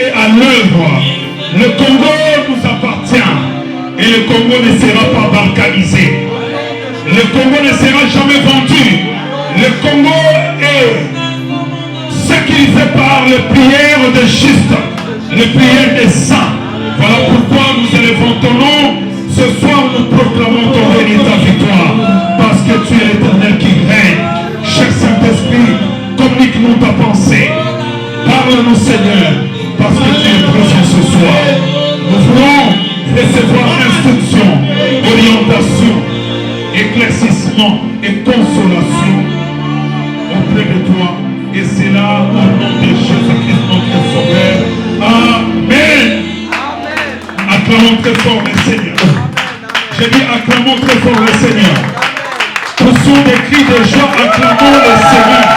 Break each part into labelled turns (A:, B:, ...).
A: est à l'œuvre. Le Congo nous appartient. Et le Congo ne sera pas balkanisé. Le Congo ne sera jamais vendu. Le Congo est sécurisé par les prières des justes, les prières des saints. Voilà pourquoi nous élevons ton nom. Ce soir, nous proclamons ton règne et ta victoire. Parce que tu es l'Éternel qui règne. Cher Saint-Esprit, communique-nous ta pensée. Parle-nous, Seigneur, parce que tu es présent ce soir. Nous voulons recevoir instruction, orientation, éclaircissement et consolation auprès de toi. Et c'est là au nom de Jésus-Christ, notre Sauveur. Amen. Acclamons très fort le Seigneur. J'ai dit acclamons très fort le Seigneur. Nous sommes des cris de joie, acclamons le Seigneur.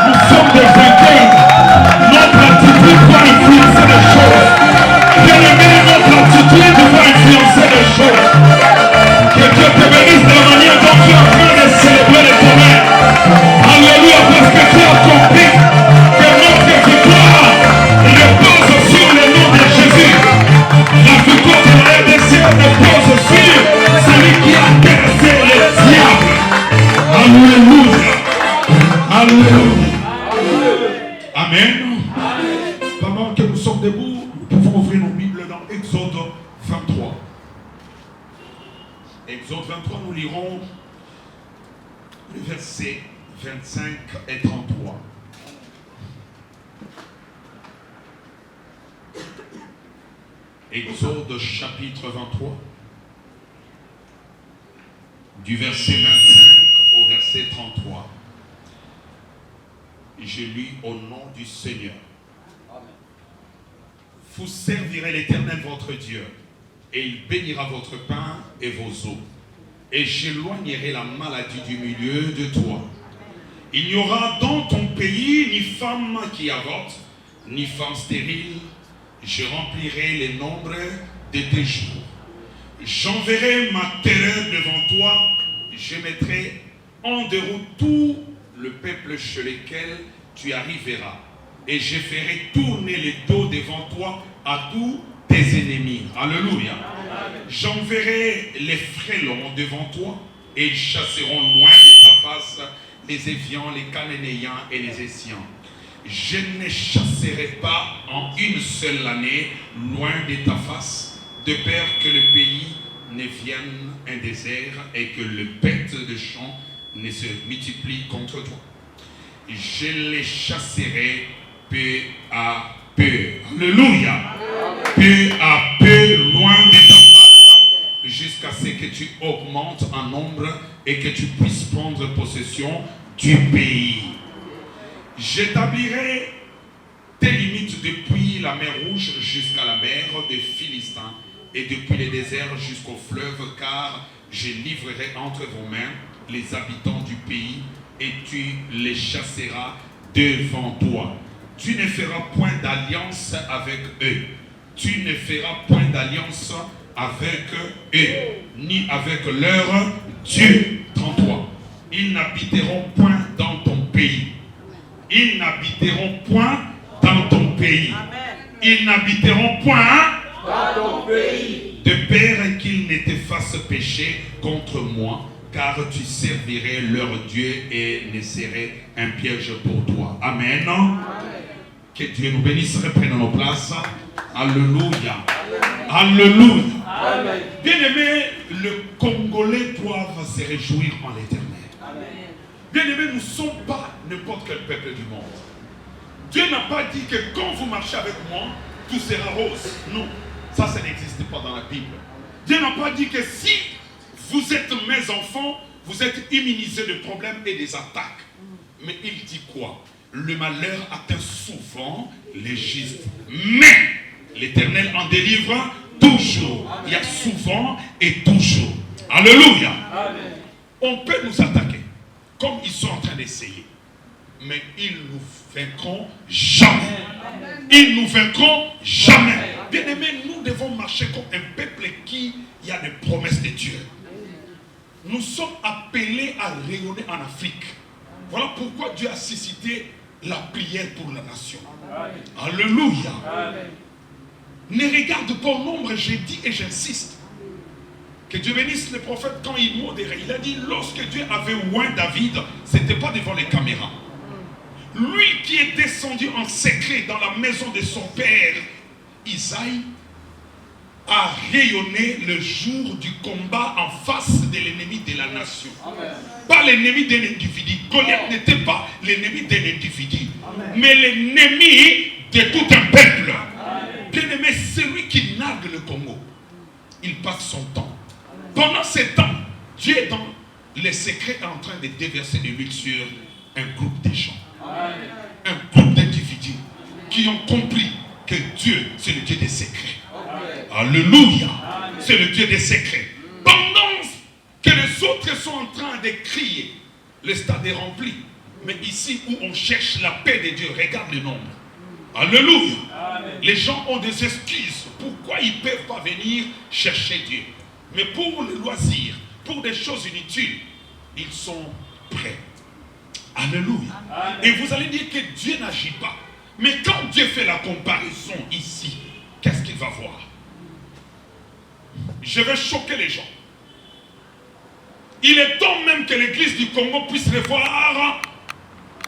A: Nous sommes des vainqueurs. Notre attitude doit influencer les choses. Bien-aimé, notre attitude doit influencer les choses. Que Dieu te bénisse de la manière dont tu es en train de célébrer les tonnerres. Alléluia, parce que tu as compris que notre victoire repose sur le nom de Jésus. La victoire de la RDC repose sur celui qui a terrassé le diable. Alléluia. Alléluia. Amen. Pendant que nous sommes debout, nous pouvons ouvrir nos Bibles dans Exode 23. Exode 23, nous lirons le verset 25 et 33. Exode chapitre 23, du verset 25 au verset 33. Je lis au nom du Seigneur. Vous servirez l'Éternel votre Dieu, et il bénira votre pain et vos eaux. Et j'éloignerai la maladie du milieu de toi. Il n'y aura dans ton pays ni femme qui avorte, ni femme stérile. Je remplirai les nombres de tes jours. J'enverrai ma terreur devant toi. Je mettrai en déroute tout le peuple chez lequel tu arriveras. Et je ferai tourner les dos devant toi à tous tes ennemis. Alléluia. J'enverrai les frélons devant toi et ils chasseront loin de ta face les Éviens, les Cananéens et les Essiens. Je ne chasserai pas en une seule année loin de ta face, de peur que le pays ne vienne un désert et que les bêtes de champ ne se multiplient contre toi. Je les chasserai peu à peu. Alléluia. Peu à peu loin de ta face, jusqu'à ce que tu augmentes en nombre et que tu puisses prendre possession du pays. J'établirai tes limites depuis la mer Rouge jusqu'à la mer des Philistins et depuis les déserts jusqu'au fleuve, car je livrerai entre vos mains les habitants du pays et tu les chasseras devant toi. Tu ne feras point d'alliance avec eux. Tu ne feras point d'alliance avec eux, ni avec leur Dieu. 33. Ils n'habiteront point dans ton pays. Ils n'habiteront point dans ton pays. Ils n'habiteront point dans ton pays. De peur qu'ils ne te fassent pécher contre moi, car tu servirais leur Dieu et ne serais un piège pour toi. Amen. Amen. Que Dieu nous bénisse. Reprenons nos places. Alléluia. Alléluia. Bien-aimés, le Congolais doivent se réjouir en l'Éternel. Bien-aimés, nous ne sommes pas n'importe quel peuple du monde. Dieu n'a pas dit que quand vous marchez avec moi, tout sera rose. Non, ça n'existe pas dans la Bible. Dieu n'a pas dit que si vous êtes mes enfants, vous êtes immunisés de problèmes et des attaques. Mais il dit quoi? Le malheur atteint souvent les justes. Mais l'Éternel en délivre toujours. Il y a souvent et toujours. Alléluia. Amen. On peut nous attaquer comme ils sont en train d'essayer. Mais ils nous vaincront jamais. Ils nous vaincront jamais. Bien-aimés, nous devons marcher comme un peuple qui a des promesses de Dieu. Nous sommes appelés à rayonner en Afrique. Voilà pourquoi Dieu a suscité la prière pour la nation. Alléluia. Ne regarde pas au nombre, j'ai dit et j'insiste. Que Dieu bénisse le prophète quand il modérait. Il a dit, lorsque Dieu avait oint David, ce n'était pas devant les caméras. Lui qui est descendu en secret dans la maison de son père, Isaïe, a rayonné le jour du combat en face de l'ennemi de la nation. Amen. Pas l'ennemi d'un individu. Goliath n'était pas l'ennemi d'un individu, mais l'ennemi de tout un peuple. Bien aimé, celui qui nargue le Congo, il passe son temps. Pendant ce temps, Dieu est dans les secrets en train de déverser de l'huile sur un groupe de gens. Un groupe d'individus qui ont compris que Dieu, c'est le Dieu des secrets. Alléluia. C'est le Dieu des secrets. Pendant que les autres sont en train de crier, le stade est rempli. Mais ici où on cherche la paix de Dieu, regarde le nombre. Alléluia. Les gens ont des excuses. Pourquoi ils ne peuvent pas venir chercher Dieu? Mais pour le loisir, pour des choses inutiles, ils sont prêts. Alléluia. Et vous allez dire que Dieu n'agit pas. Mais quand Dieu fait la comparaison ici, qu'est-ce qu'il va voir? Je vais choquer les gens. Il est temps même que l'église du Congo puisse revoir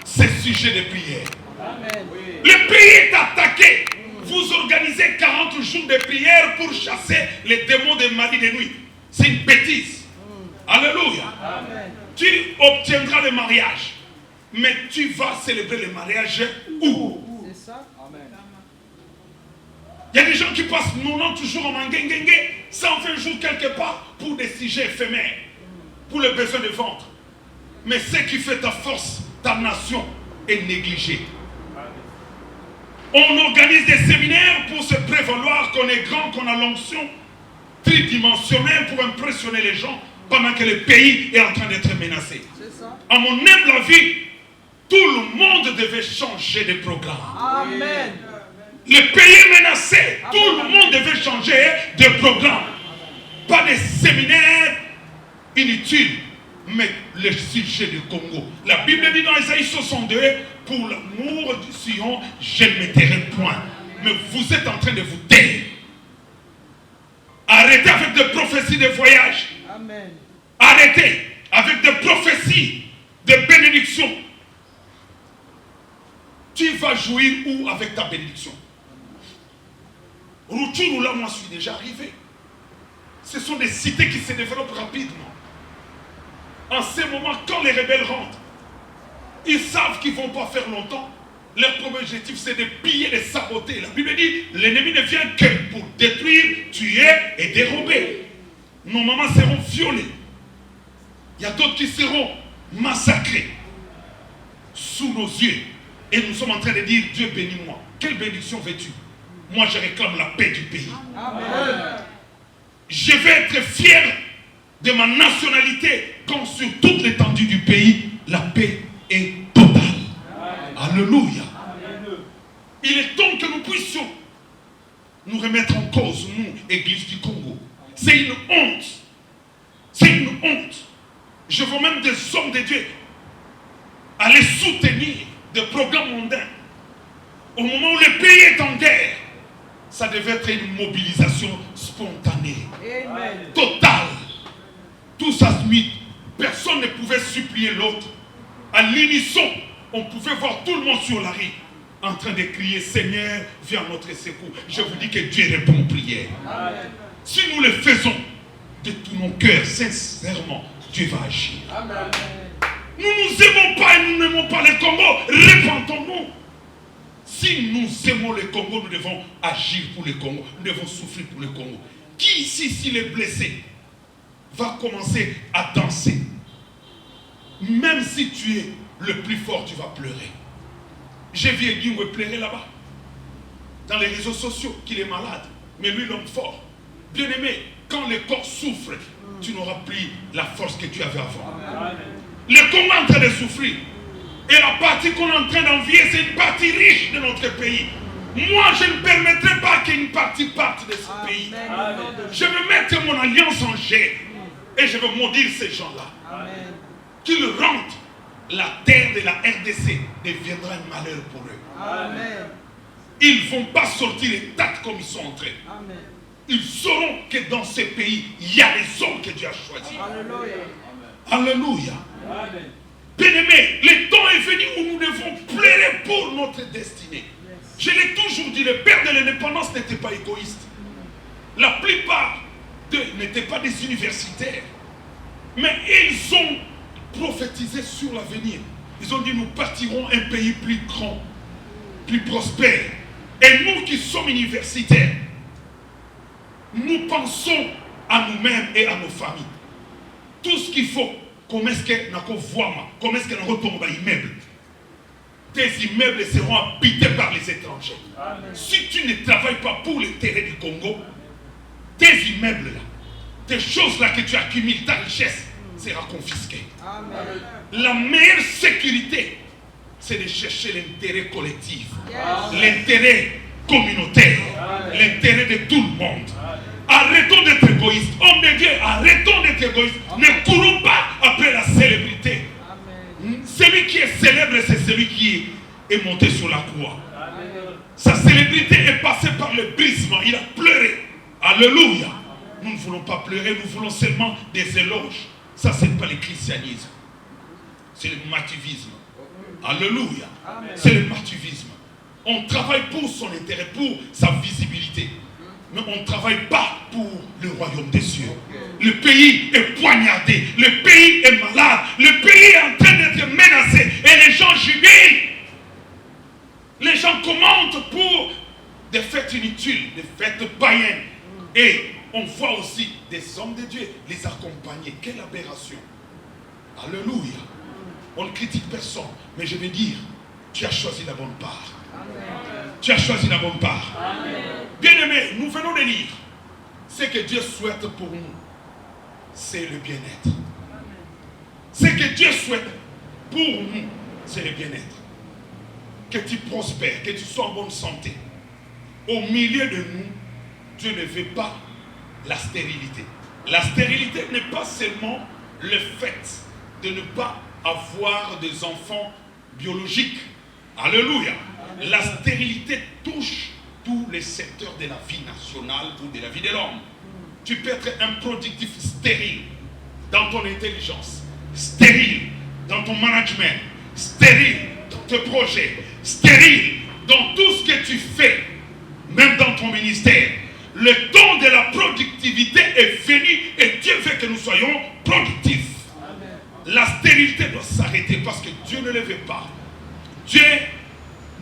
A: ces sujets de prière. Amen. Le pays est attaqué. Vous organisez 40 jours de prière pour chasser les démons de mari de nuit. C'est une bêtise. Alléluia. Amen. Tu obtiendras le mariage. Mais tu vas célébrer le mariage où? C'est ça. Amen. Il y a des gens qui passent 90 jours en manguengue, 120 jours quelque part pour des sujets éphémères, pour les besoins de ventre. Mais ce qui fait ta force, ta nation, est négligé. On organise des séminaires pour se prévaloir qu'on est grand, qu'on a l'onction tridimensionnelle pour impressionner les gens pendant que le pays est en train d'être menacé. À mon humble avis, tout le monde devait changer de programme. Amen. Le pays est menacé. Amen. Tout le monde devait changer de programme. Pas des séminaires inutiles, mais le sujet du Congo. La Bible dit dans Isaïe 62, pour l'amour du Sion, je ne me tairai point. Mais vous êtes en train de vous taire. Arrêtez avec des prophéties de voyage. Amen. Arrêtez avec des prophéties de bénédiction. Tu vas jouir où avec ta bénédiction? Rutshuru, là, moi, je suis déjà arrivé. Ce sont des cités qui se développent rapidement. En ce moment, quand les rebelles rentrent, ils savent qu'ils ne vont pas faire longtemps. Leur premier objectif, c'est de piller, de saboter. La Bible dit, l'ennemi ne vient que pour détruire, tuer et dérober. Nos mamans seront violées. Il y a d'autres qui seront massacrés sous nos yeux. Et nous sommes en train de dire, Dieu bénis-moi. Quelle bénédiction veux-tu? Moi, je réclame la paix du pays. Amen. Je vais être fier de ma nationalité quand sur toute l'étendue du pays, la paix est totale. Amen. Alléluia. Amen. Il est temps que nous puissions nous remettre en cause, nous, Église du Congo. C'est une honte. C'est une honte. Je veux même des hommes de Dieu aller soutenir des programmes mondains. Au moment où le pays est en guerre, ça devait être une mobilisation spontanée, amen, totale. Tout ça se mit. Personne ne pouvait supplier l'autre. À l'unisson, on pouvait voir tout le monde sur la rue en train de crier, Seigneur, viens à notre secours. Je vous dis que Dieu répond aux prières. Amen. Si nous le faisons de tout nos cœurs, sincèrement, Dieu va agir. Amen. Nous nous aimons pas et nous n'aimons pas le Congo. Répentons-nous. Si nous aimons le Congo, nous devons agir pour le Congo. Nous devons souffrir pour le Congo. Qui ici, s'il est blessé, va commencer à danser? Même si tu es le plus fort, tu vas pleurer. J'ai vu Edwin pleurer là-bas. Dans les réseaux sociaux, qu'il est malade. Mais lui, l'homme fort. Bien aimé, quand le corps souffre, tu n'auras plus la force que tu avais avant. Amen. Le Congo est en train de souffrir. Et la partie qu'on est en train d'envier, c'est une partie riche de notre pays. Moi, je ne permettrai pas qu'une partie parte de ce pays. Amen. Je vais mettre mon alliance en jeu. Et je vais maudire ces gens-là. Qu'ils rentrent la terre de la RDC deviendra un malheur pour eux.
B: Amen.
A: Ils ne vont pas sortir les têtes comme ils sont entrés.
B: Amen.
A: Ils sauront que dans ces pays, il y a les hommes que Dieu a choisis.
B: Alléluia.
A: Alléluia.
B: Amen.
A: Bien-aimés, le temps est venu où nous devons pleurer pour notre destinée. Je l'ai toujours dit, les pères de l'indépendance n'étaient pas égoïstes. La plupart d'eux n'étaient pas des universitaires. Mais ils ont prophétisé sur l'avenir. Ils ont dit, nous partirons un pays plus grand, plus prospère. Et nous qui sommes universitaires, nous pensons à nous-mêmes et à nos familles. Tout ce qu'il faut, comment est-ce que nous voyons, comment est-ce que nous retournons dans l'immeuble. Tes immeubles seront habités par les étrangers. Amen. Si tu ne travailles pas pour les terrains du Congo, tes immeubles là, tes choses là que tu accumules, ta richesse sera confisquée. Amen. La meilleure sécurité, c'est de chercher l'intérêt collectif, l'intérêt communautaire, l'intérêt de tout le monde. Arrêtons d'être égoïstes. Hommes de Dieu, arrêtons d'être égoïstes. Ne courons pas après la célébrité. Amen. Celui qui est célèbre, c'est celui qui est monté sur la croix. Amen. Sa célébrité est passée par le brisement. Il a pleuré. Alléluia. Nous ne voulons pas pleurer, nous voulons seulement des éloges. Ça, ce n'est pas le christianisme. C'est le martyrisme. Alléluia. C'est le martyrisme. On travaille pour son intérêt, pour sa visibilité. Mais on ne travaille pas pour le royaume des cieux. Le pays est poignardé. Le pays est malade. Le pays est en train d'être menacé. Et les gens jubilent. Les gens commentent pour des fêtes inutiles, des fêtes païennes. Et on voit aussi des hommes de Dieu les accompagner. Quelle aberration. Alléluia. On ne critique personne. Mais je vais dire, tu as choisi la bonne part. Amen. Tu as choisi la bonne part. Bien-aimés, nous venons de lire. Ce que Dieu souhaite pour nous, c'est le bien-être. Ce que Dieu souhaite pour nous, c'est le bien-être. Que tu prospères, que tu sois en bonne santé. Au milieu de nous, Dieu ne veut pas la stérilité. La stérilité n'est pas seulement le fait de ne pas avoir des enfants biologiques. Alléluia. La stérilité touche tous les secteurs de la vie nationale ou de la vie de l'homme. Tu peux être un productif stérile dans ton intelligence, stérile dans ton management, stérile dans tes projets, stérile dans tout ce que tu fais, même dans ton ministère. Le temps de la productivité est venu et Dieu veut que nous soyons productifs. Amen. La stérilité doit s'arrêter parce que Dieu ne le veut pas. Dieu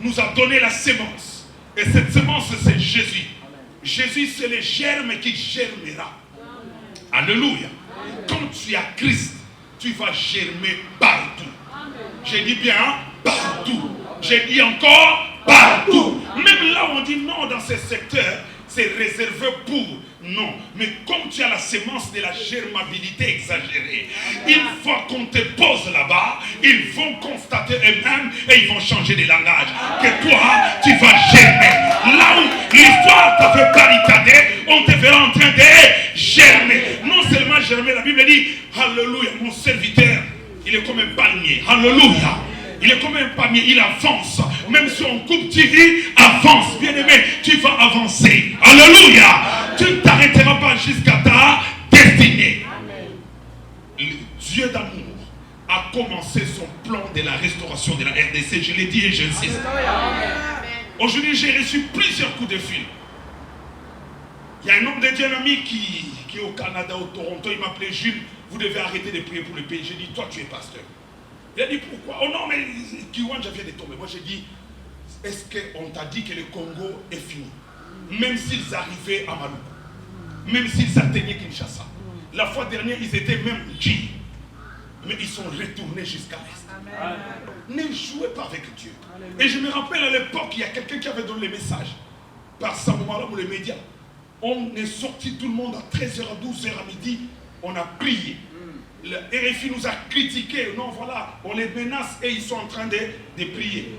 A: nous a donné la sémence. Et cette sémence, c'est Jésus. Amen. Jésus, c'est le germe qui germera. Amen. Alléluia. Amen. Quand tu as Christ, tu vas germer partout. J'ai dit bien, partout. J'ai dit encore, partout. Même là où on dit non dans ces secteurs, c'est réservé pour. Non. Mais comme tu as la sémence de la germabilité exagérée, une fois qu'on te pose là-bas, ils vont constater eux-mêmes et ils vont changer de langage. Que toi, tu vas germer. Là où l'histoire t'a fait barricader, on te verra en train de germer. Non seulement germer, la Bible dit, alléluia, mon serviteur, il est comme un palmier. Alléluia. Il est comme un palmier, il avance. Même si on coupe, tu dis, avance. Bien-aimé, tu vas avancer. Alléluia. Tu ne t'arrêteras pas jusqu'à ta destinée. Amen. Le Dieu d'amour a commencé son plan de la restauration de la RDC. Je l'ai dit et j'insiste. Aujourd'hui, j'ai reçu plusieurs coups de fil. Il y a un homme de Dieu, un ami qui est au Canada, au Toronto. Il m'appelait Jules. Vous devez arrêter de prier pour le pays. J'ai dit, toi, tu es pasteur. Il a dit pourquoi? Oh non, mais Kiwanja vient de tomber. Moi j'ai dit, est-ce qu'on t'a dit que le Congo est fini? Même s'ils arrivaient à Maluku, même s'ils atteignaient Kinshasa. La fois dernière, ils étaient même G. Mais ils sont retournés jusqu'à l'Est. Ne jouez pas avec Dieu. Et je me rappelle à l'époque, il y a quelqu'un qui avait donné le message. Par ce moment-là, pour les médias. On est sorti tout le monde à 13h, à 12h à midi. On a prié. Le RFI nous a critiqué. Non, voilà, on les menace et ils sont en train de prier.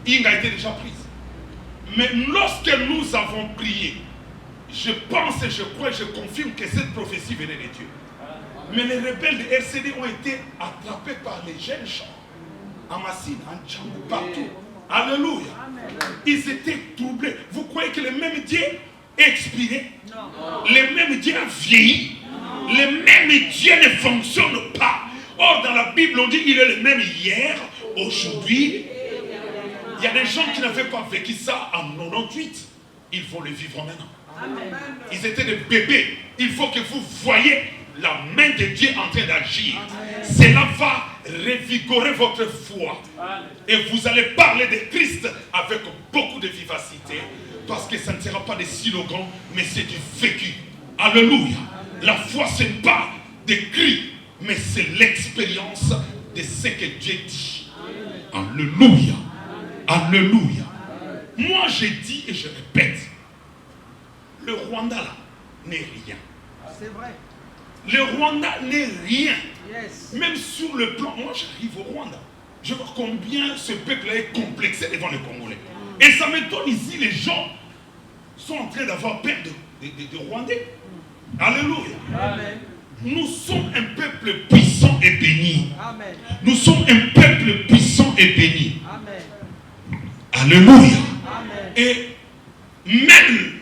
A: Il a été déjà prise. Mais lorsque nous avons prié, je pense et je crois et je confirme que cette prophétie venait de Dieu.
B: Mais les rebelles de RCD ont été attrapés par les jeunes gens. En Massine, en Django, partout. Alléluia. Ils étaient troublés. Vous croyez que le même Dieu est expiré? Non. Le même Dieu a vieilli? Non. Le même Dieu ne fonctionne pas. Or, dans la Bible, on dit qu'il est le même hier, aujourd'hui. Il y a des gens qui n'avaient pas vécu ça en 98. Ils vont le vivre maintenant. Amen. Ils étaient des bébés. Il faut que vous voyez la main de Dieu en train d'agir. Cela va revigorer votre foi. Et vous allez parler de Christ avec beaucoup de vivacité. Parce que ça ne sera pas des slogans, mais c'est du vécu. Alléluia. La foi, ce n'est pas des cris, mais c'est l'expérience de ce que Dieu dit. Alléluia. Alléluia. Moi, je dis et je répète, le Rwanda là n'est rien. C'est vrai. Le Rwanda n'est rien. Yes. Même sur le plan, moi j'arrive au Rwanda. Je vois combien ce peuple est complexé devant les Congolais. Et ça m'étonne ici, les gens sont en train d'avoir peur de Rwandais. Alléluia. Amen. Nous sommes un peuple puissant et béni. Amen. Nous sommes un peuple puissant et béni. Amen. Alléluia. Amen. Et même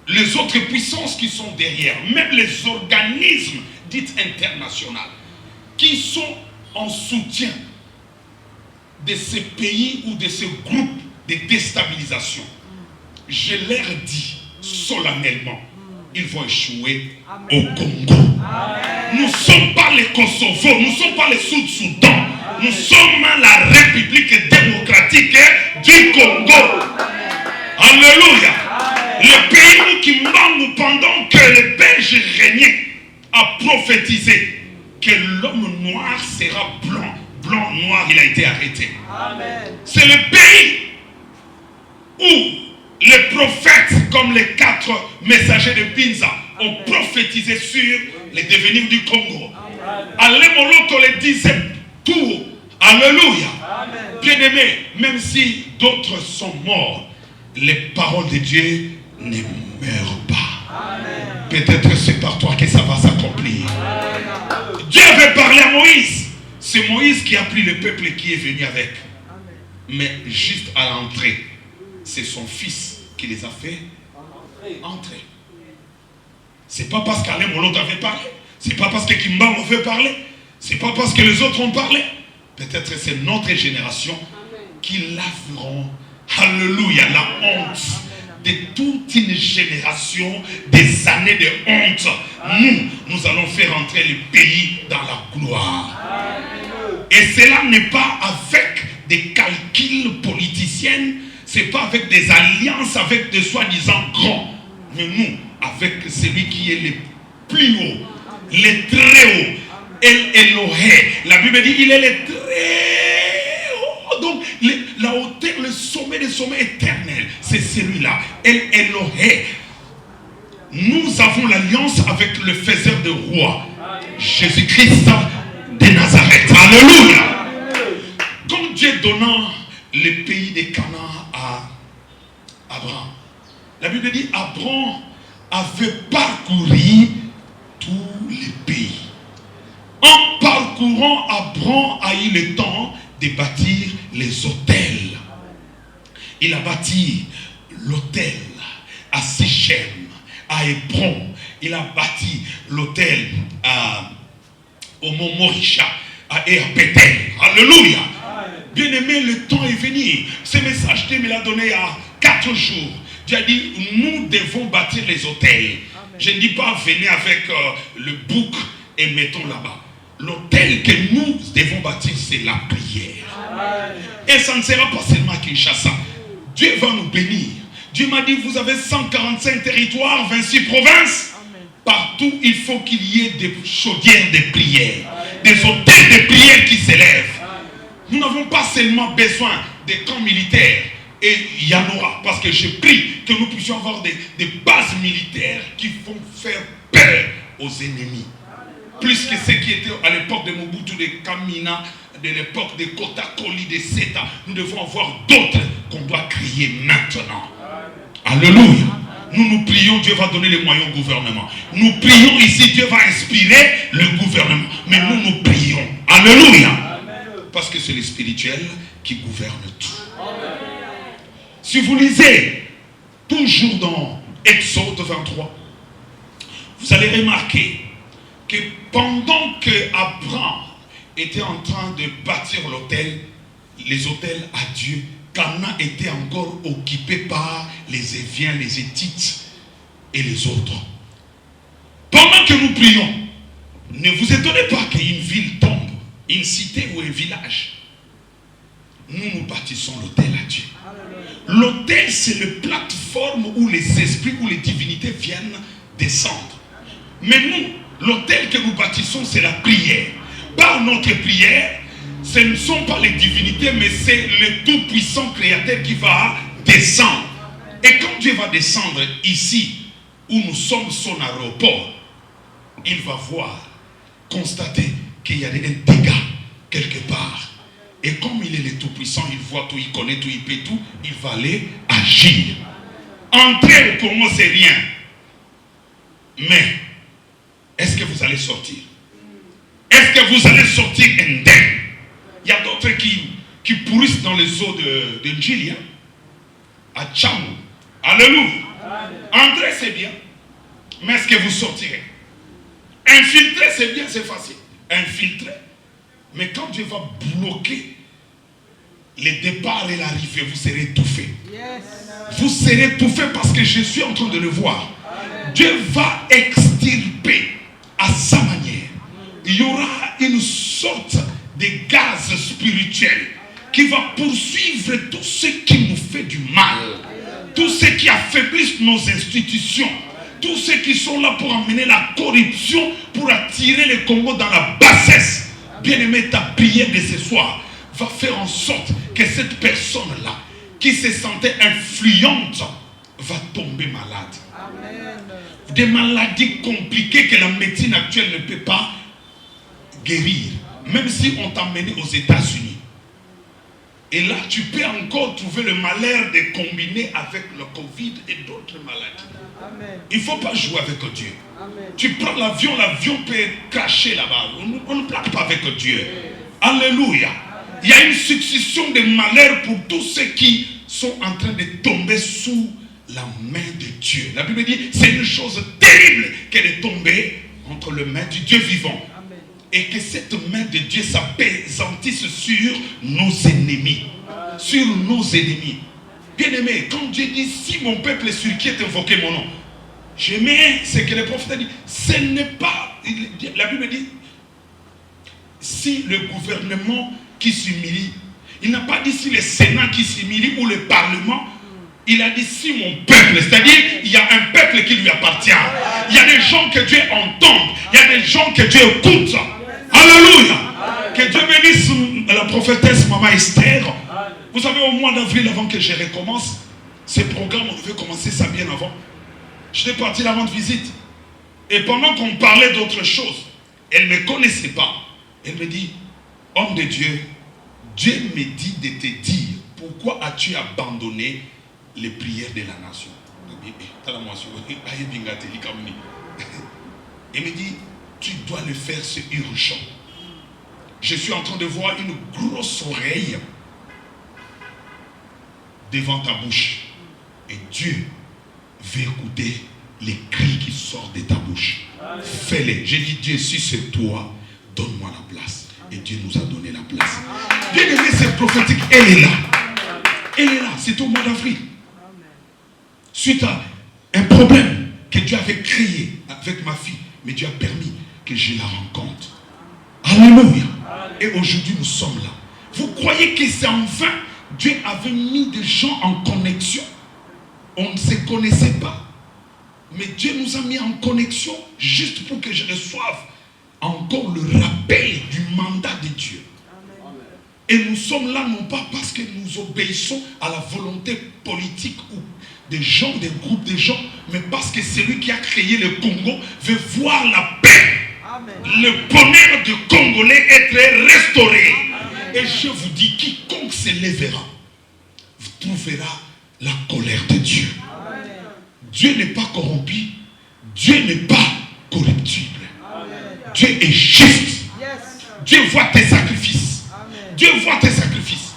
B: les autres puissances qui sont derrière, même les organismes dits internationaux, qui sont en soutien de ces pays ou de ces groupes de déstabilisation, je leur dis solennellement, ils vont échouer. Amen. Au Congo. Amen. Nous ne sommes pas les Kosovo, nous ne sommes pas les Sud-Soudan, nous sommes la République démocratique du Congo. Amen. Alléluia. Le pays qui manque pendant que le Belge régnaient a prophétisé que l'homme noir sera blanc. Blanc, noir, il a été arrêté. Amen. C'est le pays où les prophètes, comme les 4 messagers de Binza, ont prophétisé sur les devenirs du Congo. Alémoloto le disait tout. Alléluia. Bien-aimés, même si d'autres sont morts, les paroles de Dieu ne meurent pas. Peut-être c'est par toi que ça va s'accomplir. Dieu avait parlé à Moïse. C'est Moïse qui a pris le peuple et qui est venu avec. Mais juste à l'entrée, c'est son fils qui les a fait entrer. C'est pas parce qu'Alain Moloto avait parlé. C'est pas parce que Kimba veut parler. C'est pas parce que les autres ont parlé. Peut-être c'est notre génération qui laveront, alléluia, la honte de toute une génération, des années de honte. Nous allons faire entrer le pays dans la gloire. Et cela n'est pas avec des calculs politiciens, c'est pas avec des alliances avec des soi-disant grands, mais nous, avec celui qui est le plus haut, le très haut, El Elohé. La Bible dit il est le très haut. Donc la hauteur, le sommet des sommets éternels, c'est celui-là, El Elohé. Nous avons l'alliance avec le faiseur de rois, Jésus-Christ de Nazareth. Alléluia. Comme Dieu donnant le pays de Canaan à Abraham, la Bible dit Abraham avait parcouru tous les pays. En parcourant, Abraham a eu le temps de bâtir les autels. Il a bâti l'autel à Sichem, à Hébron. Il a bâti l'autel au mont Morisha et à Bethel. Alléluia. Bien-aimé, le temps est venu. Ce message Dieu me l'a donné il y a 4 jours. Dieu a dit, nous devons bâtir les autels. Je ne dis pas venez avec le bouc et mettons là-bas. L'autel que nous devons bâtir, c'est la prière. Amen. Et ça ne sera pas seulement à Kinshasa. Dieu va nous bénir. Dieu m'a dit, vous avez 145 territoires, 26 provinces. Amen. Partout, il faut qu'il y ait des chaudières de prière. Amen. Des autels de prière qui s'élèvent. Amen. Nous n'avons pas seulement besoin des camps militaires. Et il y en aura. Parce que je prie que nous puissions avoir des bases militaires qui vont faire peur aux ennemis. Plus que ce qui était à l'époque de Mobutu, de Kamina, de l'époque de Kotakoli, de Seta. Nous devons avoir d'autres qu'on doit créer maintenant. Alléluia. Nous prions, Dieu va donner les moyens au gouvernement. Nous prions ici, Dieu va inspirer le gouvernement. Mais nous prions. Alléluia. Parce que c'est le spirituel qui gouverne tout. Si vous lisez toujours dans Exode 23, vous allez remarquer que pendant que Abraham était en train de bâtir les autels à Dieu, Canaan était encore occupé par les Éviens, les Héthites et les autres. Pendant que nous prions, ne vous étonnez pas qu'une ville tombe, une cité ou un village. Nous bâtissons l'autel à Dieu. L'autel, c'est la plateforme où les esprits ou les divinités viennent descendre. Mais nous, l'autel que nous bâtissons, c'est la prière. Par notre prière, ce ne sont pas les divinités, mais c'est le tout-puissant créateur qui va descendre. Et quand Dieu va descendre ici, où nous sommes son aéroport, il va voir, constater qu'il y a un dégât quelque part. Et comme il est le tout-puissant, il voit tout, il connaît tout, il peut tout, il va aller agir. Entrer au Congo, c'est rien. Mais, est-ce que vous allez sortir? Est-ce que vous allez sortir indemne? Il y a d'autres qui pourrissent dans les eaux de Ndjili, à Tchamou. Alléluia. Entrer, c'est bien. Mais est-ce que vous sortirez? Infiltrer, c'est bien, c'est facile. Infiltrer. Mais quand Dieu va bloquer les départs et l'arrivée, vous serez étouffé. Vous serez étouffé parce que je suis en train de le voir. Dieu va extirper à sa manière. Il y aura une sorte de gaz spirituel qui va poursuivre tout ce qui nous fait du mal, tout ce qui affaiblissent nos institutions, tous ceux qui sont là pour amener la corruption, pour attirer le Congo dans la bassesse. Bien-aimé, ta prière de ce soir va faire en sorte que cette personne-là, qui se sentait influente, va tomber malade. Amen. Des maladies compliquées que la médecine actuelle ne peut pas guérir. Même si on t'a mené aux États-Unis. Et là, tu peux encore trouver le malheur de combiner avec le Covid et d'autres maladies. Amen. Il ne faut pas jouer avec Dieu. Amen. Tu prends l'avion peut cracher là-bas. On ne plaque pas avec Dieu. Amen. Alléluia. Amen. Il y a une succession de malheurs pour tous ceux qui sont en train de tomber sous la main de Dieu. La Bible dit, c'est une chose terrible que de tomber entre les mains du Dieu vivant. Et que cette main de Dieu s'appesantisse sur nos ennemis. Sur nos ennemis. Bien-aimé, quand Dieu dit, si mon peuple est sur qui est invoqué mon nom, j'aimais ce que le prophète a dit. Ce n'est pas, la Bible dit, si le gouvernement qui s'humilie, il n'a pas dit si le Sénat qui s'humilie ou le Parlement, il a dit si mon peuple, c'est-à-dire il y a un peuple qui lui appartient. Il y a des gens que Dieu entend, il y a des gens que Dieu écoute. Alléluia. Que Dieu bénisse la prophétesse Maman Esther. Vous savez, au mois d'avril, avant que je recommence ce programme, on devait commencer ça bien avant. J'étais parti là rendre visite. Et pendant qu'on parlait d'autre chose, elle ne me connaissait pas. Elle me dit, homme de Dieu, Dieu me dit de te dire, pourquoi as-tu abandonné les prières de la nation? Elle me dit, tu dois le faire, c'est urgent. Je suis en train de voir une grosse oreille devant ta bouche. Et Dieu veut écouter les cris qui sortent de ta bouche. Fais-les. J'ai dit, Dieu, si c'est toi, donne-moi la place. Et Dieu nous a donné la place. Bien aimé, cette prophétique, elle est là. Elle est là. C'est au mois d'avril. Suite à un problème que Dieu avait créé avec ma fille. Mais Dieu a permis que je la rencontre. Alléluia. Et aujourd'hui, nous sommes là. Vous croyez que c'est en vain? Dieu avait mis des gens en connexion. On ne se connaissait pas. Mais Dieu nous a mis en connexion juste pour que je reçoive encore le rappel du mandat de Dieu. Amen. Et nous sommes là non pas parce que nous obéissons à la volonté politique ou des gens, des groupes de gens, mais parce que celui qui a créé le Congo veut voir la paix. Amen. Le bonheur du Congolais être restauré. Amen. Et je vous dis, quiconque se lèvera, vous trouvera la colère de Dieu. Amen. Dieu n'est pas corrompu. Dieu n'est pas corruptible. Dieu est juste. Dieu voit tes sacrifices. Dieu voit tes sacrifices.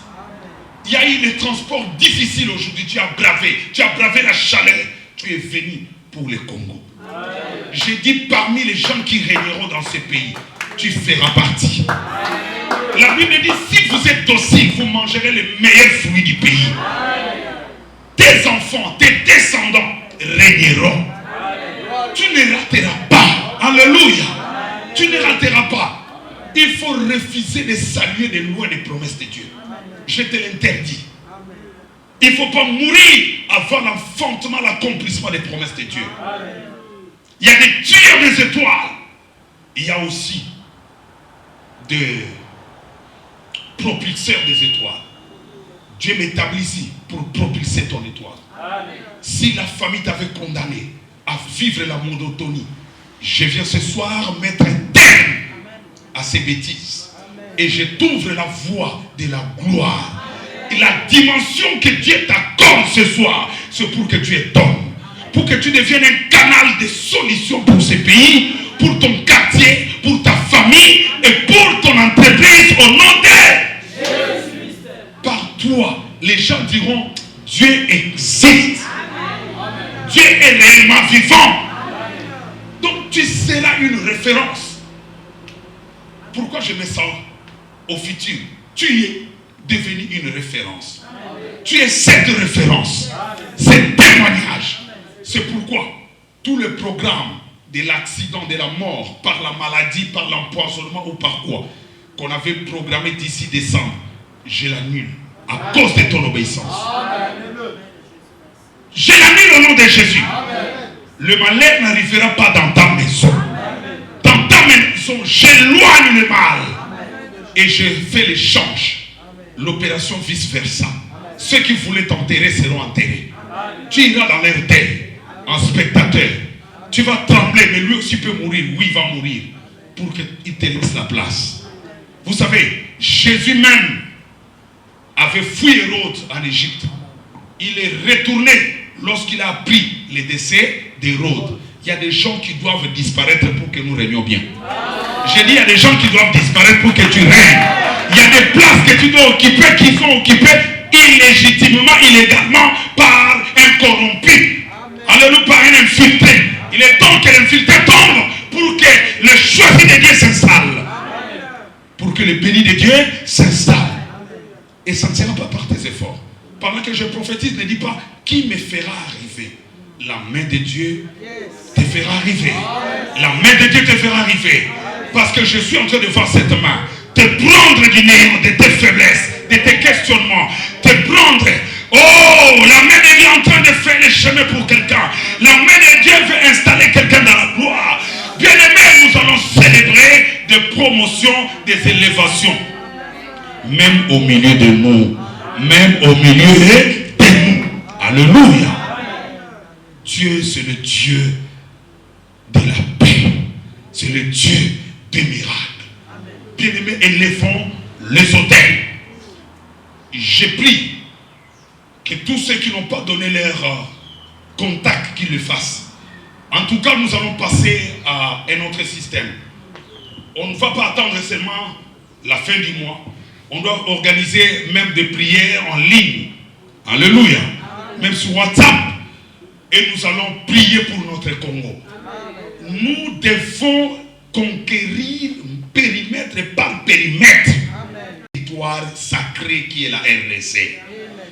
B: Il y a eu des transports difficiles aujourd'hui. Tu as bravé la chaleur. Tu es venu pour le Congo. J'ai dit parmi les gens qui régneront dans ce pays, tu feras partie. La Bible dit, si vous êtes docile, vous mangerez les meilleurs fruits du pays. Tes enfants, tes descendants régneront. Tu ne rateras pas. Alléluia. Tu ne rateras pas. Il faut refuser de saluer de loin les promesses de Dieu. Je te l'interdis. Il ne faut pas mourir avant l'enfantement, l'accomplissement des promesses de Dieu. Il y a des tueurs des étoiles. Il y a aussi des propulseurs des étoiles. Dieu m'établit ici pour propulser ton étoile. Si la famille t'avait condamné à vivre la monotonie, je viens ce soir mettre un terme à ces bêtises. Et je t'ouvre la voie de la gloire. Et la dimension que Dieu t'accorde ce soir, c'est pour que tu aies homme. Pour que tu deviennes un canal de solution pour ce pays, pour ton quartier, pour ta famille et pour ton entreprise au nom de Jésus. Par toi, les gens diront, Dieu existe. Dieu est réellement vivant. Donc tu seras une référence. Pourquoi je me sens au futur? Tu es devenu une référence. Tu es cette référence. C'est témoignage. C'est pourquoi tous les programmes de l'accident, de la mort, par la maladie, par l'empoisonnement ou par quoi, qu'on avait programmé d'ici décembre, je l'annule à cause de ton obéissance. Je l'annule au nom de Jésus. Le malheur n'arrivera pas dans ta maison. Dans ta maison, j'éloigne le mal. Et je fais l'échange. L'opération vice-versa. Ceux qui voulaient t'enterrer seront enterrés. Tu iras dans leur terre en spectateur. Tu vas trembler, mais lui aussi peut mourir. Oui, il va mourir. Pour qu'il te laisse la place. Vous savez, Jésus même avait fui Hérode en Égypte. Il est retourné lorsqu'il a appris le décès d'Hérode. Il y a des gens qui doivent disparaître pour que nous régnions bien. J'ai dit, il y a des gens qui doivent disparaître pour que tu règnes. Il y a des places que tu dois occuper qui sont occupées illégitimement, illégalement par un corrompu. Alléluia, par un infiltré. Il est temps que l'infiltré tombe pour que le choisi de Dieu s'installe. Pour que le béni de Dieu s'installe. Et ça ne sera pas par tes efforts. Pendant que je prophétise, ne dis pas qui me fera arriver. La main de Dieu te fera arriver. La main de Dieu te fera arriver. Parce que je suis en train de voir cette main te prendre du néant, de tes faiblesses, de tes questionnements, te prendre. Oh, la main de Dieu est en train de faire le chemin pour quelqu'un. La main de Dieu veut installer quelqu'un dans la gloire. Bien aimé, nous allons célébrer des promotions, des élévations. Même au milieu de nous. Même au milieu de nous. Alléluia. Dieu, c'est le Dieu de la paix. C'est le Dieu des miracles. Bien-aimés, élevons les autels. J'ai pris que tous ceux qui n'ont pas donné leur contact, qu'ils le fassent. En tout cas, nous allons passer à un autre système. On ne va pas attendre seulement la fin du mois. On doit organiser même des prières en ligne. Alléluia. Même sur WhatsApp. Et nous allons prier pour notre Congo. Nous devons conquérir périmètre par périmètre. Territoire sacré qui est la RDC.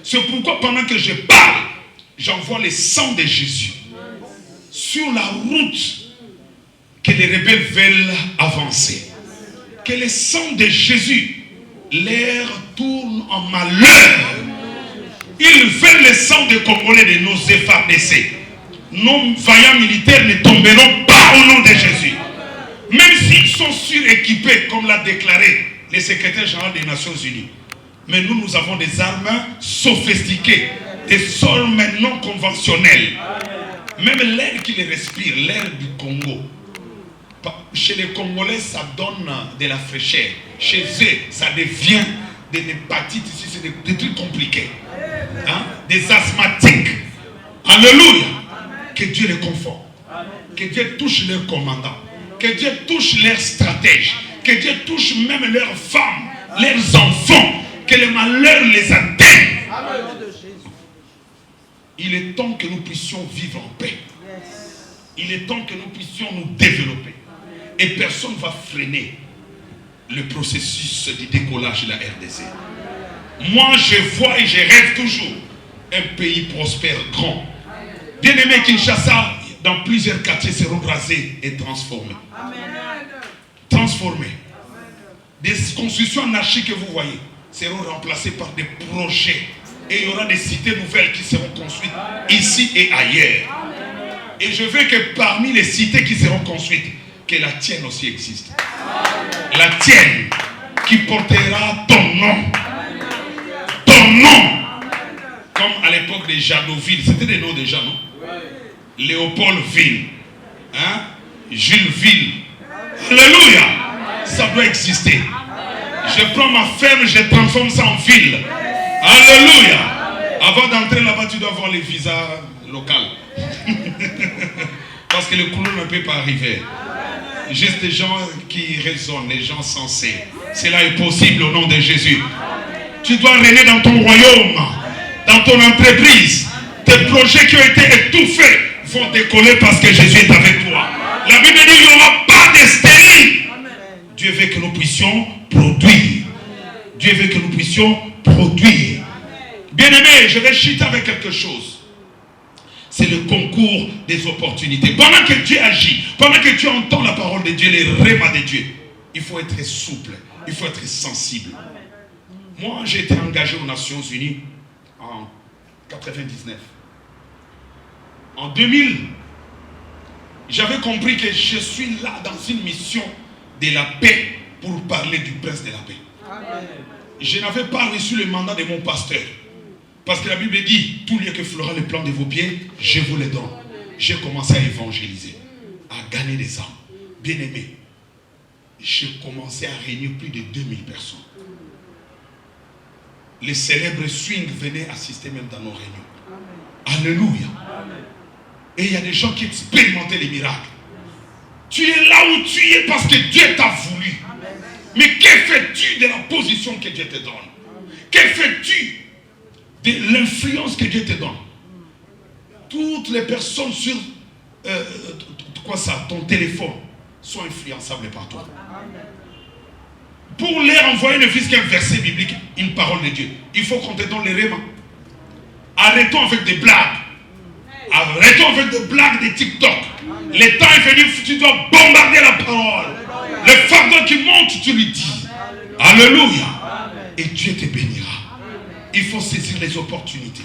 B: C'est pourquoi pendant que je parle, j'envoie le sang de Jésus sur la route que les rebelles veulent avancer. Que le sang de Jésus leur tourne en malheur. Ils veulent le sang des Congolais de nos FARDC. Nos vaillants militaires ne tomberont pas au nom de Jésus. Même s'ils sont suréquipés, comme l'a déclaré le secrétaire général des Nations Unies. Mais nous avons des armes sophistiquées, des armes non conventionnelles. Même l'air qu'ils respirent, l'air du Congo. Chez les Congolais, ça donne de la fraîcheur. Chez eux, ça devient des hépatites, c'est des trucs compliqués. Hein? Des asthmatiques. Alléluia. Que Dieu les conforte. Que Dieu touche leurs commandants. Que Dieu touche leurs stratèges. Que Dieu touche même leurs femmes, leurs enfants. Que le malheur les atteigne. Il est temps que nous puissions vivre en paix. Il est temps que nous puissions nous développer. Et personne ne va freiner le processus du décollage de la RDC. Moi, je vois et je rêve toujours un pays prospère, grand. Bien aimé, Kinshasa, dans plusieurs quartiers seront rasés et transformés. Transformés. Des constructions anarchiques que vous voyez seront remplacées par des projets. Et il y aura des cités nouvelles qui seront construites ici et ailleurs. Et je veux que parmi les cités qui seront construites, que la tienne aussi existe. La tienne qui portera ton nom. Ton nom. Comme à l'époque des Jadoville. C'était des noms déjà, non? Léopoldville. Hein? Julesville. Alléluia. Ça doit exister. Je prends ma ferme, je transforme ça en ville. Alléluia. Avant d'entrer là-bas, tu dois avoir les visas locaux. Parce que le couleur ne peut pas arriver. Juste des gens qui raisonnent, les gens sensés. Cela est possible au nom de Jésus. Tu dois régner dans ton royaume, dans ton entreprise. Tes projets qui ont été étouffés vont décoller parce que Jésus est avec toi. La Bible dit qu'il n'y aura pas de stérile. Dieu veut que nous puissions produire. Dieu veut que nous puissions produire. Bien-aimé, je vais chuter avec quelque chose. C'est le concours des opportunités. Pendant que Dieu agit, pendant que tu entends la parole de Dieu, les rémas de Dieu, il faut être souple, il faut être sensible. Moi, j'ai été engagé aux Nations Unies en 1999. En 2000, j'avais compris que je suis là dans une mission de la paix pour parler du prince de la paix. Amen. Je n'avais pas reçu le mandat de mon pasteur. Parce que la Bible dit, tout lieu que fera le plan de vos pieds, je vous le donne. J'ai commencé à évangéliser, à gagner des âmes. Bien aimé, j'ai commencé à réunir plus de 2000 personnes. Les célèbres swings venaient assister même dans nos réunions. Amen. Alléluia. Amen. Et il y a des gens qui expérimentaient les miracles. Tu es là où tu es parce que Dieu t'a voulu. Amen. Mais que fais-tu de la position que Dieu te donne? Amen. Que fais-tu de l'influence que Dieu te donne? Toutes les personnes sur ton téléphone sont influençables par toi. Amen. Pour leur envoyer ne fût-ce qu'un verset biblique, une parole de Dieu, il faut qu'on te donne les rémas. Arrêtons avec des blagues. Arrêtons avec des blagues de TikTok. Amen. Le temps est venu, tu dois bombarder la parole. Amen. Le fardeau qui monte, tu lui dis. Amen. Alléluia. Amen. Et Dieu te bénira. Amen. Il faut saisir les opportunités.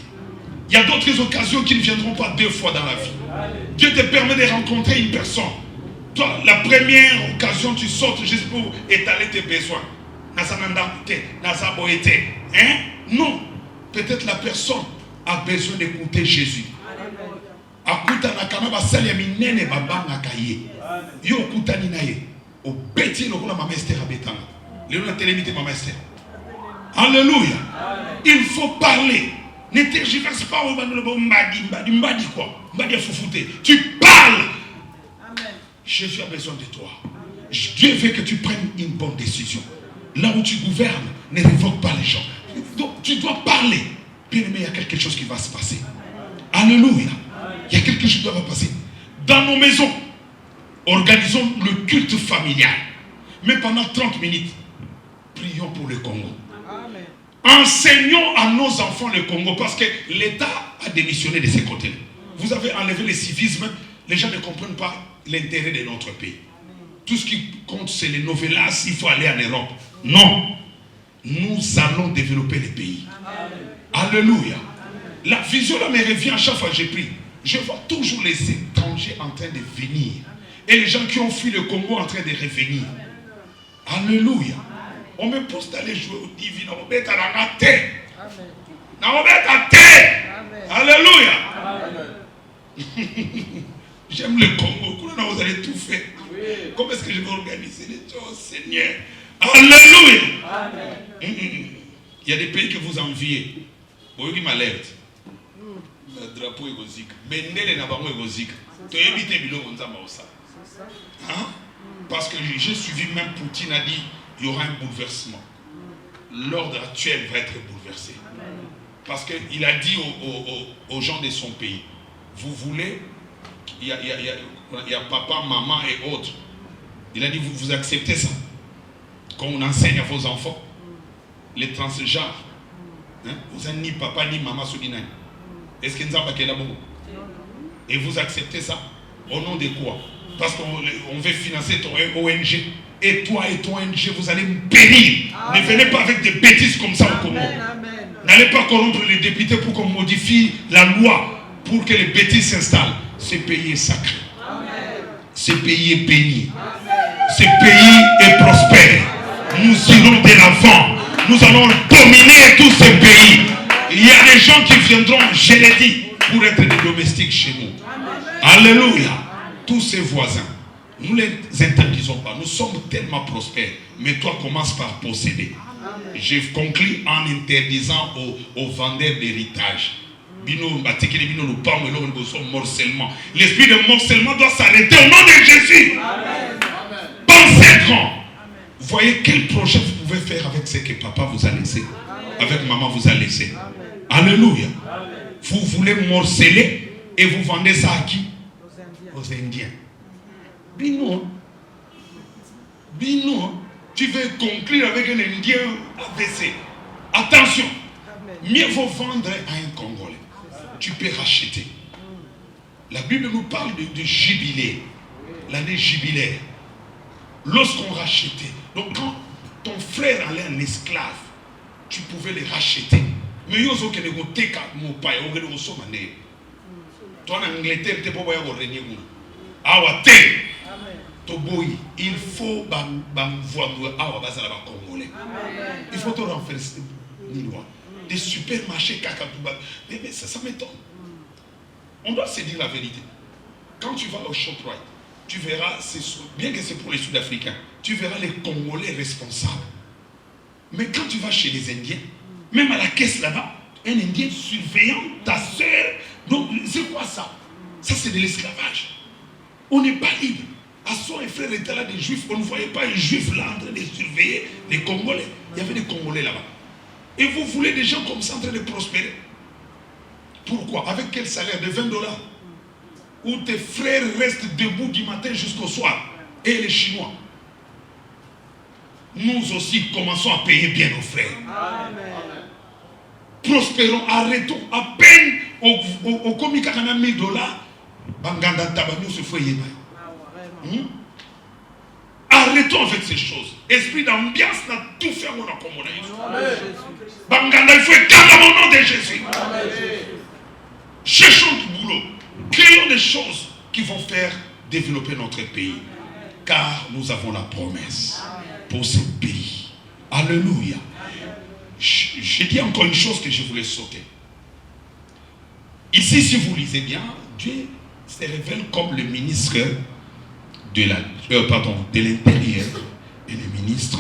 B: Il y a d'autres occasions qui ne viendront pas 2 fois dans la vie. Amen. Dieu te permet de rencontrer une personne. Toi, la première occasion, tu sautes juste pour étaler tes besoins. Hein? Non. Peut-être la personne a besoin d'écouter Jésus. Akuta nakana basali ya minene babanga kaye. Yo kutani naye. O beti lokola mama Esther abetanga. Léon a télémité mama Esther. Alléluia. Il faut parler. Ne tergiverse pas au mbadi quoi. Mbadi foufouté. Tu parles. Amen. Jésus a besoin de toi. Dieu veut que tu prennes une bonne décision. Là où tu gouvernes, ne révoque pas les gens. Donc, tu dois parler. Bien aimé, il y a quelque chose qui va se passer. Alléluia. Il y a quelque chose qui doit passer. Dans nos maisons, organisons le culte familial. Mais pendant 30 minutes, prions pour le Congo. Amen. Enseignons à nos enfants le Congo parce que l'État a démissionné de ces côtés. Vous avez enlevé le civisme, les gens ne comprennent pas l'intérêt de notre pays. Tout ce qui compte, c'est les novelas, il faut aller en Europe. Non. Nous allons développer les pays. Amen. Alléluia. Amen. La vision là me revient à chaque fois que j'ai pris. Je vois toujours les étrangers en train de venir. Et les gens qui ont fui le Congo en train de revenir. Alléluia. On me pousse d'aller jouer au divin. Alléluia. J'aime le Congo. Vous allez tout faire. Comment est-ce que je vais organiser les choses, Seigneur? Alléluia. Il y a des pays que vous enviez. Vous m'alerte. drapeau égozique. Bendele na bango égozique. Tu évites biloko nzamba osa. Hein? Parce que j'ai suivi, même Poutine a dit il y aura un bouleversement. L'ordre actuel va être bouleversé. Parce qu'il a dit aux gens de son pays, vous voulez, il y a papa, maman et autres. Il a dit, vous acceptez ça? Quand on enseigne à vos enfants, les transgenres, hein? Vous n'avez ni papa ni maman sur l'inaï. Est-ce qu'il n'y a pas qu'elle a bon? Et vous acceptez ça? Au nom de quoi? Parce qu'on veut financer ton ONG. Et toi et ton ONG, vous allez périr. Amen. Ne venez pas avec des bêtises comme ça au Congo. N'allez pas corrompre les députés pour qu'on modifie la loi pour que les bêtises s'installent. Ce pays est sacré. Amen. Ce pays est béni. Amen. Ce pays est prospère. Nous irons de l'avant. Nous allons dominer tous ces pays. Il y a des gens qui viendront, je l'ai dit, pour être des domestiques chez nous. Amen. Alléluia. Tous ces voisins, nous ne les interdisons pas. Nous sommes tellement prospères. Mais toi, commence par posséder. Je conclue en interdisant aux vendeurs d'héritage. L'esprit de morcellement doit s'arrêter au nom de Jésus. Pensez grand. Voyez quel projet vous pouvez faire avec ce que papa vous a laissé. Avec maman vous a laissé. Alléluia. Vous voulez morceler et vous vendez ça à qui? Aux Indiens. Bino. Tu veux conclure avec un Indien AVC. Attention. Mieux vaut vendre à un Congolais. Tu peux racheter. La Bible nous parle de jubilé. L'année jubilaire. Lorsqu'on rachetait. Donc quand ton frère allait en esclave, tu pouvais les racheter. Mais il faut que les gens te mon père, toi en Angleterre, tu ne peux pas régner. Il faut voir Congolais. Il faut te renverser ni loi. Des supermarchés Kakatouba. Mais ça m'étonne. On doit se dire la vérité. Quand tu vas au ShopRite, tu verras, bien que c'est pour les Sud-Africains, tu verras les Congolais responsables. Mais quand tu vas chez les Indiens, même à la caisse là-bas, un Indien surveillant ta soeur. Donc, c'est quoi ça? Ça, c'est de l'esclavage. On n'est pas libre. Asson et frère étaient là des Juifs. On ne voyait pas un Juif là en train de surveiller les Congolais. Il y avait des Congolais là-bas. Et vous voulez des gens comme ça en train de prospérer? Pourquoi? Avec quel salaire? De $20? Où tes frères restent debout du matin jusqu'au soir. Et les Chinois. Nous aussi commençons à payer bien nos frères. Amen. Prospérons, arrêtons. À peine au comique à $1000, Banganda Tabagno se fait yéba. Arrêtons avec ces choses. Esprit d'ambiance n'a tout fait au nom comme Banganda, il faut éteindre au nom de Jésus. Amen. Cherchons du boulot. Créons des choses qui vont faire développer notre pays. Car nous avons la promesse pour ce pays. Alléluia. Je dis encore une chose que je voulais sauter. Ici, si vous lisez bien, Dieu se révèle comme le ministre de l'Intérieur et le ministre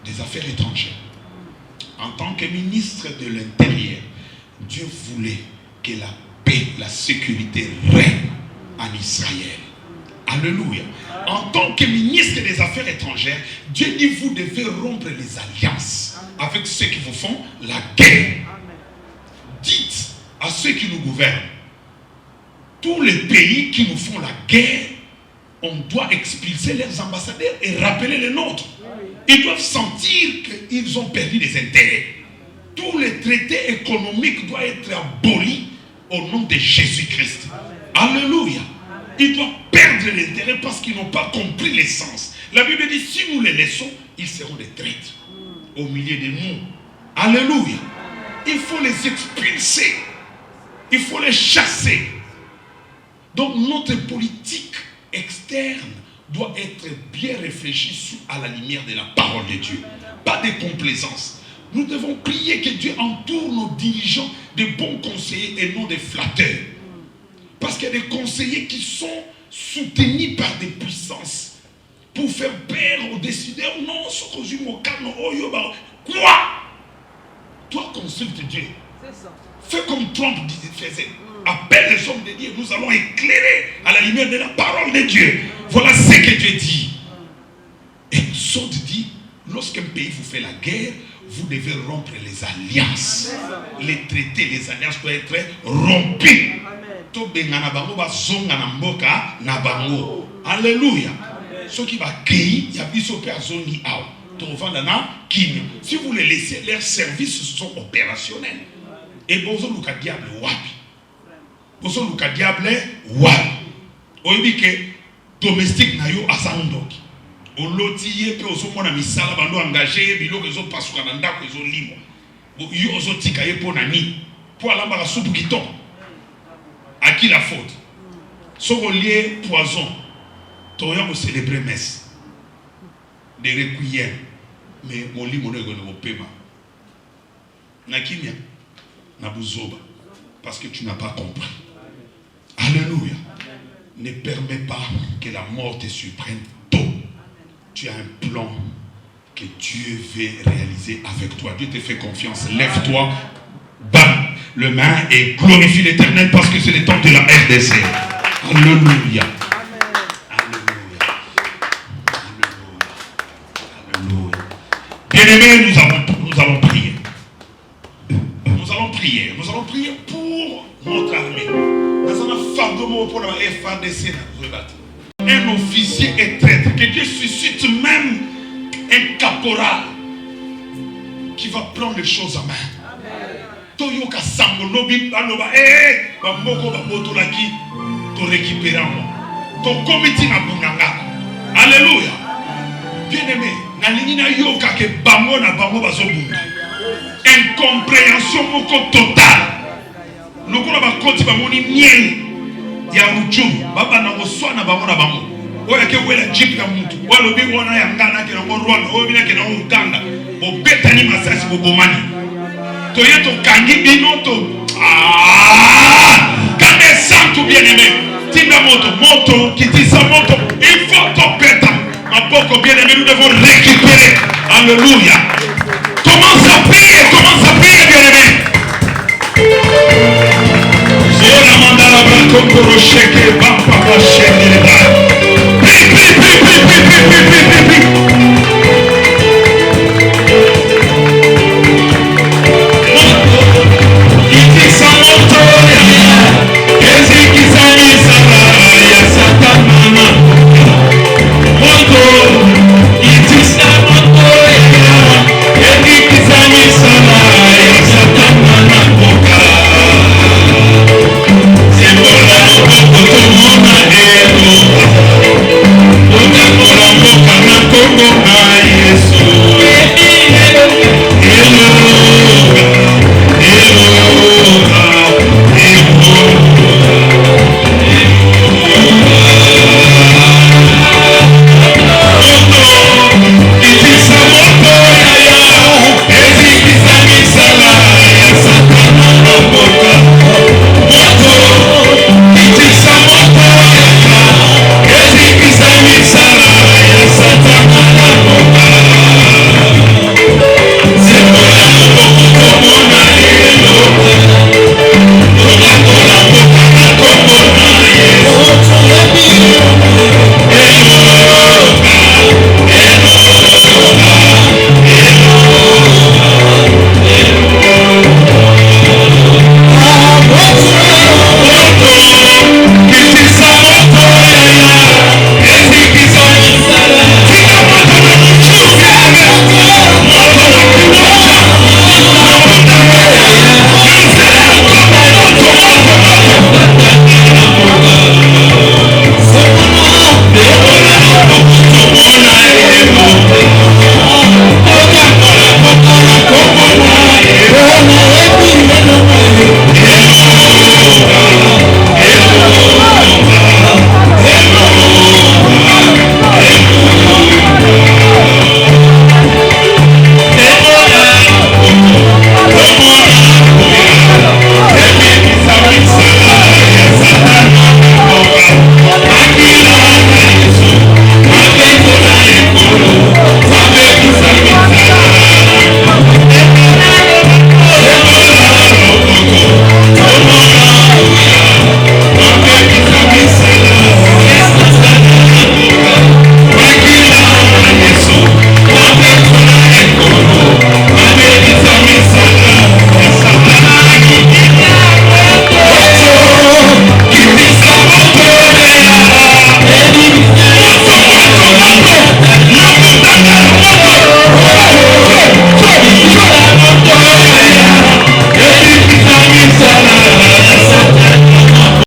B: des Affaires étrangères. En tant que ministre de l'Intérieur, Dieu voulait que la paix, la sécurité règne en Israël. Alléluia. En tant que ministre des Affaires étrangères, Dieu dit vous devez rompre les alliances avec ceux qui vous font la guerre. Dites à ceux qui nous gouvernent, tous les pays qui nous font la guerre, on doit expulser leurs ambassadeurs et rappeler les nôtres. Ils doivent sentir qu'ils ont perdu des intérêts. Tous les traités économiques doivent être abolis au nom de Jésus-Christ. Alléluia. Ils doivent perdre l'intérêt parce qu'ils n'ont pas compris l'essence. La Bible dit, si nous les laissons, ils seront des traîtres au milieu de nous. Alléluia. Il faut les expulser. Il faut les chasser. Donc notre politique externe doit être bien réfléchie à la lumière de la parole de Dieu. Pas de complaisance. Nous devons prier que Dieu entoure nos dirigeants de bons conseillers et non des flatteurs. Parce qu'il y a des conseillers qui sont soutenus par des puissances pour faire peur aux décideurs. Non, quoi? Toi, consulte Dieu. Fais comme Trump faisait. appelle les hommes de Dieu. Nous allons éclairer à la lumière de la parole de Dieu. Voilà ce que Dieu dit. Et Exode dit, lorsqu'un pays vous fait la guerre, vous devez rompre les alliances. Les traités, les alliances doivent être rompus. Alléluia. Ceux qui va créer, il y a des personnes qui si vous les laissez, leurs services sont opérationnels. Et bonjour le diable wapi. Bonjour le diable wapi. Oyebi ke domestique na yo asandoki. Olotiye pe osomona misala bando engagé biloko ezo pasuka na ndako ezo limo. Yo ozo tika ye po nani. Po alamba la soupe kitoko. À qui la faute? Soko lié poison. Toya mo célébrer messe. De requiem. Mais mon lit mon ego ne paiement. Nakimia. Nabuzoba. Parce que tu n'as pas compris. Alléluia. Ne permets pas que la mort te surprenne tôt. Tu as un plan que Dieu veut réaliser avec toi. Dieu te fait confiance. Lève-toi, bam le main et glorifie l'Éternel parce que c'est le temps de la RDC. Alléluia. Alléluia. Alléluia. Bien-aimés, nous allons prier. Nous allons prier. Nous allons prier pour notre armée. Un officier et traître, que Dieu suscite même un caporal qui va prendre les choses en main. Toyoka sangolobi baloba bamoko baboto laki to récupérer moi. To comité na bunanga. Alléluia. Bien-aimé, na linina yoka ke bango na bango bazobunda. Incompréhension moko totale. Lokola bakoti bamoni miel ya ujumu baba na koswana bango na bango. Oya ke wela jeep ya mutu. Walobi wana ya ngana ke ngo Rwanda, oyo bina ke na Uganda. Obetani masasi bobomani. Toyeto kangi binoto. Quand des sangs tout bien aimé. Tinda moto qui dit sa moto. Il faut ton péta. Ma beaucoup bien aimé, nous devons récupérer. Alléluia. Commence à prier bien aimé. Oh la mandala blanco pour le chèque. Bamba chèque.